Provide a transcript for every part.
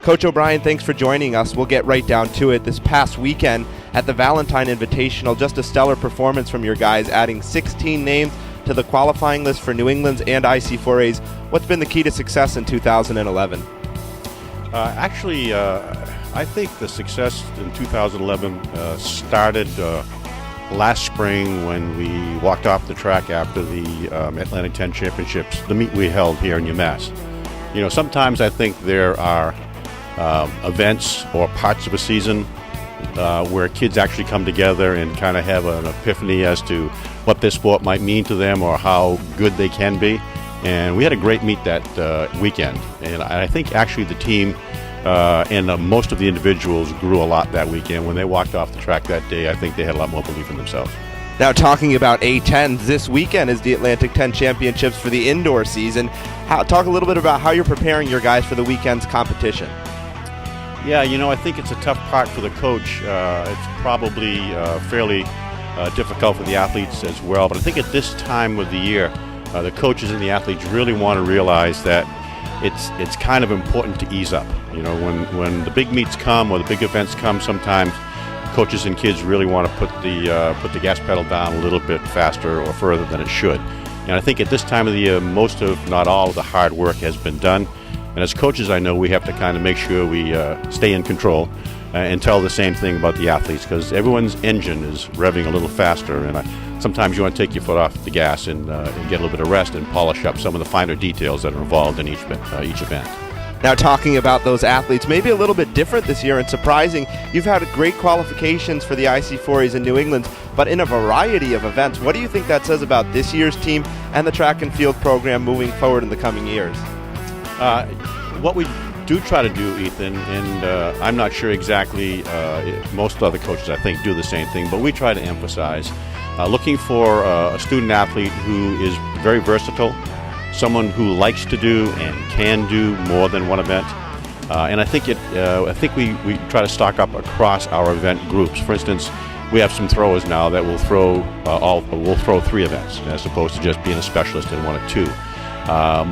Coach O'Brien, thanks for joining us. We'll get right down to it. This past weekend at the Valentine Invitational, just a stellar performance from your guys, adding 16 names to the qualifying list for New England's and IC4A's. What's been the key to success in 2011? I think the success in 2011 started last spring when we walked off the track after the Atlantic 10 Championships, the meet we held here in UMass. You know, sometimes I think there are events or parts of a season where kids actually come together and kind of have an epiphany as to what this sport might mean to them or how good they can be. And we had a great meet that weekend. And I think actually the team and most of the individuals grew a lot that weekend. When they walked off the track that day, I think they had a lot more belief in themselves. Now, talking about A10s, this weekend is the Atlantic 10 Championships for the indoor season. Talk a little bit about how you're preparing your guys for the weekend's competition. Yeah, you know, I think it's a tough part for the coach. It's probably fairly difficult for the athletes as well. But I think at this time of the year, the coaches and the athletes really want to realize that it's kind of important to ease up. You know, when the big meets come or the big events come, sometimes coaches and kids really want to put the gas pedal down a little bit faster or further than it should. And I think at this time of the year, most of, not all, of the hard work has been done. And as coaches, I know we have to kind of make sure we stay in control and tell the same thing about the athletes, because everyone's engine is revving a little faster, and sometimes you want to take your foot off the gas and get a little bit of rest and polish up some of the finer details that are involved in each event. Now, talking about those athletes, maybe a little bit different this year and surprising, you've had great qualifications for the IC4As in New England, but in a variety of events. What do you think that says about this year's team and the track and field program moving forward in the coming years? What we do try to do, Ethan, and I'm not sure exactly, most other coaches I think do the same thing, but we try to emphasize looking for a student athlete who is very versatile, someone who likes to do and can do more than one event. And I think we try to stock up across our event groups. For instance, we have some throwers now that will throw 3 events as opposed to just being a specialist in 1 or 2.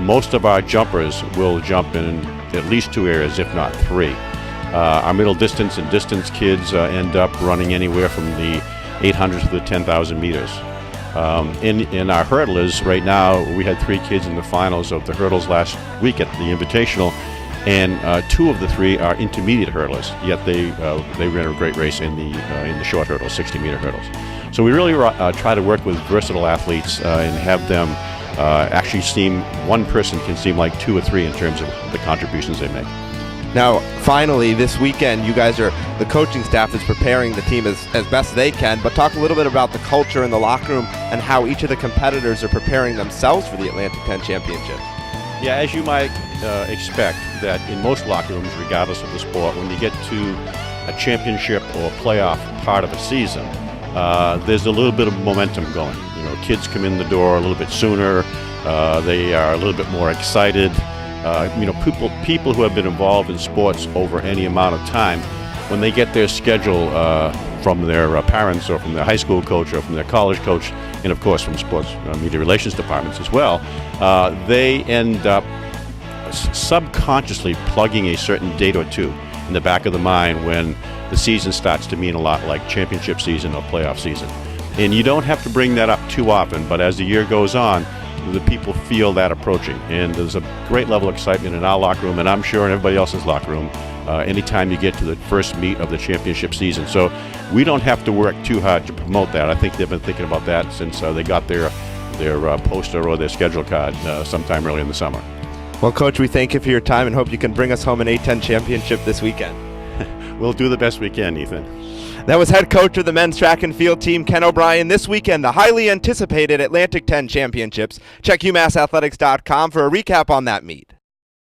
Most of our jumpers will jump in at least 2 areas, if not 3. Our middle distance and distance kids end up running anywhere from the 800 to the 10,000 meters. In our hurdlers, right now, we had 3 kids in the finals of the hurdles last week at the Invitational, and 2 of the 3 are intermediate hurdlers, yet they ran a great race in the short hurdles, 60-meter hurdles. So we really try to work with versatile athletes and have them actually one person can seem like 2 or 3 in terms of the contributions they make. Now, finally, this weekend, the coaching staff is preparing the team as best they can, but talk a little bit about the culture in the locker room and how each of the competitors are preparing themselves for the Atlantic 10 Championship. Yeah, as you might expect, that in most locker rooms, regardless of the sport, when you get to a championship or playoff part of a season, there's a little bit of momentum going. You know, kids come in the door a little bit sooner. They are a little bit more excited. You know, people who have been involved in sports over any amount of time, when they get their schedule from their parents or from their high school coach or from their college coach, and of course from sports media relations departments as well, they end up subconsciously plugging a certain date or 2 in the back of the mind when the season starts to mean a lot, like championship season or playoff season. And you don't have to bring that up too often, but as the year goes on, the people feel that approaching. And there's a great level of excitement in our locker room, and I'm sure in everybody else's locker room, anytime you get to the first meet of the championship season. So we don't have to work too hard to promote that. I think they've been thinking about that since they got their poster or their schedule card sometime early in the summer. Well, Coach, we thank you for your time and hope you can bring us home an A10 championship this weekend. We'll do the best we can, Ethan. That was head coach of the men's track and field team, Ken O'Brien. This weekend, the highly anticipated Atlantic 10 Championships. Check UMassathletics.com for a recap on that meet.